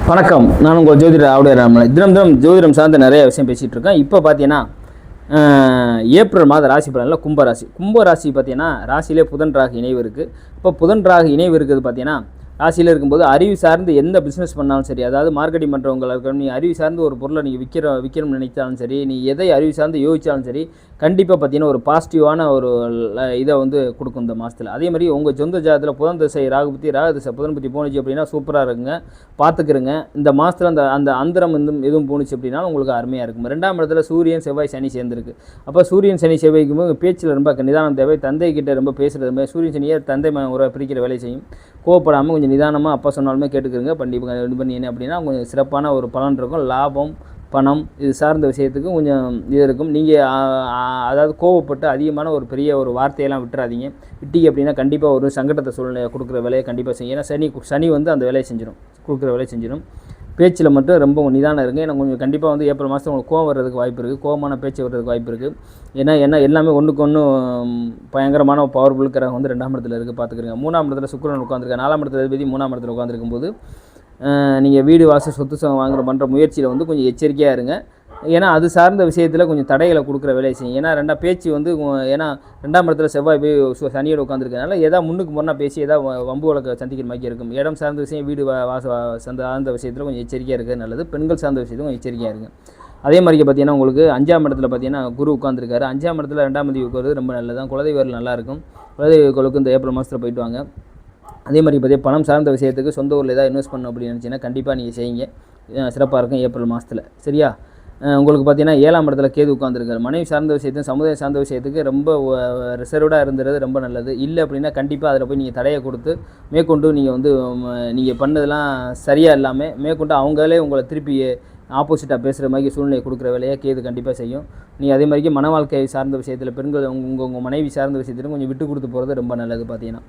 வணக்கம். நான் உங்கள் ஜோதிடர் ஆவுடையராமன். தினம் ஜோதிடம் சார்ந்த நிறைய விஷயம் பேசிகிட்டு இருக்கேன். இப்போ பார்த்தீங்கன்னா ஏப்ரல் மாத ராசி பலனில் கும்பராசி பார்த்தீங்கன்னா ராசியிலே புதன் ராகு இணைவு இருக்குது. இப்போ புதன் ராகு இணைவு இருக்குது பார்த்தீங்கன்னா ராசியில் இருக்கும்போது அறிவு சார்ந்து எந்த பிஸ்னஸ் பண்ணாலும் சரி, அதாவது மார்க்கெட்டிங் பண்ணுறவங்களுக்கு நீ அறிவு சார்ந்து ஒரு பொருளை நீங்கள் விற்கணும்னு நினைச்சாலும் சரி, நீ எதை அறிவு சார்ந்து யோசித்தாலும் சரி, கண்டிப்பாக பார்த்தீங்கன்னா ஒரு பாசிட்டிவான ஒரு இதை வந்து கொடுக்கும் இந்த மாதத்தில். அதே மாதிரி உங்கள் சொந்த ஜாதத்தில் புதன் திசை ராகு திசை புதன் பற்றி போணுச்சு அப்படின்னா சூப்பராக இருக்குங்க, பார்த்துக்கிறங்க. இந்த மாதத்தில் அந்த அந்தரம் எதுவும் போணுச்சு அப்படின்னா உங்களுக்கு அருமையாக இருக்கும். 2ஆம் இடத்துல சூரியன் செவ்வாய் சனி சேர்ந்துருக்கு. அப்போ சூரியன் சனி செவ்வாய்க்கும் போது பேச்சில் ரொம்ப நிதானம் தேவை. தந்தை கிட்ட ரொம்ப பேசுகிறது மாதிரி சூரியன் சனியை தந்தை உரை பிரிக்கிற வேலை செய்யும். கோவப்படாமல் கொஞ்சம் நிதானமாக அப்பா சொன்னாலுமே கேட்டுக்கிறங்க. இது பண்ணி அப்படின்னா கொஞ்சம் சிறப்பான ஒரு பலன் இருக்கும். லாபம், பணம் இது சார்ந்த விஷயத்துக்கும் கொஞ்சம் இது இருக்கும். நீங்கள் அதாவது கோவப்பட்டு அதிகமான ஒரு பெரிய ஒரு வார்த்தையெல்லாம் விட்டுறாதீங்க. விட்டீங்க அப்படின்னா கண்டிப்பாக ஒரு சங்கடத்தை சூழ்நிலையை கொடுக்குற வேலையை கண்டிப்பாக செய்யும். ஏன்னா சனி வந்து அந்த வேலையை கொடுக்குற வேலையை செஞ்சிடும். பேச்சில் மட்டும் ரொம்ப நிதானம் இருங்க. ஏன்னா கொஞ்சம் கண்டிப்பாக வந்து ஏப்ரல் மாதம் உங்களுக்கு கோவம் வர்றதுக்கு வாய்ப்பு இருக்குது. கோவமான பேச்சு வர்றதுக்கு வாய்ப்பு இருக்குது. ஏன்னா எல்லாமே ஒன்றுக்கு ஒன்று பயங்கரமான பவர்ஃபுல் கிரகம் வந்து 2ஆம் இடத்துல இருக்குது, பார்த்துக்கிறீங்க. 3ஆம் இடத்துல சுக்கிரன் உட்காந்துருக்க, 4ஆம் இடத்துல அதிபதி 3ஆம் இடத்துல உட்காந்துருக்கும் போது நீங்கள் வீடு வாசல் சொத்து பண்ணுற முயற்சியில் வந்து கொஞ்சம் எச்சரிக்கையாக இருங்க. ஏன்னா அது சார்ந்த விஷயத்தில் கொஞ்சம் தடைகளை கொடுக்குற வேலையை செய்யும். ஏன்னா பேச்சு வந்து ஏன்னா 2ஆம் இடத்துல செவ்வாய் போய் சனியோடு உட்காந்துருக்கனால ஏதாவது முன்னுக்கு முன்னா பேசி ஏதாவது வம்பு வழக்க சந்திக்கிற மாதிரி இருக்கும். இடம் சார்ந்த விஷயம், வீடு சார்ந்த விஷயத்தில் கொஞ்சம் எச்சரிக்கையாக இருக்கிறது நல்லது. பெண்கள் சார்ந்த விஷயத்தில் கொஞ்சம் எச்சரிக்கையாக இருங்க. அதே மாதிரி பார்த்தீங்கன்னா உங்களுக்கு 5ஆம் இடத்துல பார்த்தீங்கன்னா குரு உட்காந்துருக்காரு. 5ஆம் இடத்துல 2ஆம் தேதி உட்காருறது ரொம்ப நல்லது தான். குலதெய்வர்கள் நல்லாயிருக்கும். குலதெய்வங்களுக்கு இந்த ஏப்ரல் மாதத்தில் போயிட்டு வாங்க. அதே மாதிரி பார்த்தீங்கன்னா பணம் சார்ந்த விஷயத்துக்கு சொந்த ஊரில் ஏதாவது இன்வெஸ்ட் பண்ணணும் அப்படின்னு நினச்சிங்கன்னா கண்டிப்பாக நீங்கள் செய்யுங்க. சிறப்பாக இருக்கும் ஏப்ரல் மாதத்தில். சரியா? உங்களுக்கு பார்த்தீங்கன்னா 7ஆம் இடத்துல கேது உட்காந்துருக்காரு. மனைவி சார்ந்த விஷயத்தையும் சமுதாயம் சார்ந்த விஷயத்துக்கு ரொம்ப ரிசர்வ்டாக இருந்துறது ரொம்ப நல்லது. இல்லை அப்படின்னா கண்டிப்பாக அதில் போய் நீங்கள் தடையை கொடுத்து மேற்கொண்டு நீங்கள் வந்து நீங்கள் பண்ணதெல்லாம் சரியாக இல்லாமல் மேற்கொண்டு அவங்களே உங்களை திருப்பி ஆப்போசிட்டாக பேசுகிற மாதிரி சூழ்நிலை கொடுக்குற வேலையை கேது கண்டிப்பாக செய்யும். நீ அதே மாதிரிக்கு மன வாழ்க்கை சார்ந்த விஷயத்தில் பெண்கள் உங்கள் மனைவி சார்ந்த விஷயத்திலும் கொஞ்சம் விட்டு கொடுத்து போகிறது ரொம்ப நல்லது பார்த்தீங்கன்னா.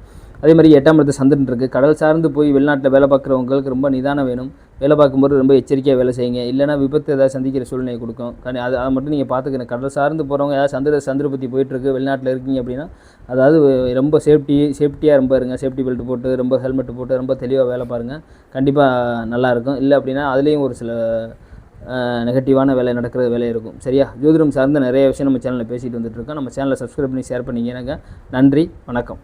அதே மாதிரி 8ஆம் இடத்துல சந்திரன் இருக்குது. கடல் சார்ந்து போய் வெளிநாட்டில் வேலை பார்க்குறவங்களுக்கு ரொம்ப நிதானம் வேணும். வேலை பார்க்கும்போது ரொம்ப எச்சரிக்கையாக வேலை செய்யுங்க. இல்லைனா விபத்து ஏதாவது சந்திக்கிற சூழ்நிலை கொடுக்கும். அதை மட்டும் நீங்கள் பார்த்துக்கணும். கடல் சார்ந்து போகிறவங்க ஏதாவது சந்திர பற்றி போயிட்டுருக்கு, வெளிநாட்டில் இருக்கீங்க அப்படின்னா அதாவது ரொம்ப சேஃப்டியாக ரொம்ப இருங்க. சேஃப்டி பெல்ட் போட்டு ரொம்ப ஹெல்மெட் போட்டு ரொம்ப தெளிவாக வேலை பாருங்கள். கண்டிப்பாக நல்லாயிருக்கும். இல்லை அப்படின்னா அதுலேயும் ஒரு சில நெகட்டிவான வேலை இருக்கும். சரியா? ஜோதிடம் சார்ந்த நிறைய விஷயம் நம்ம சேனலில் பேசிகிட்டு வந்துட்டுருக்கோம். நம்ம சேனலை சப்ஸ்கிரைப் பண்ணி ஷேர் பண்ணிங்கன்னா நன்றி, வணக்கம்.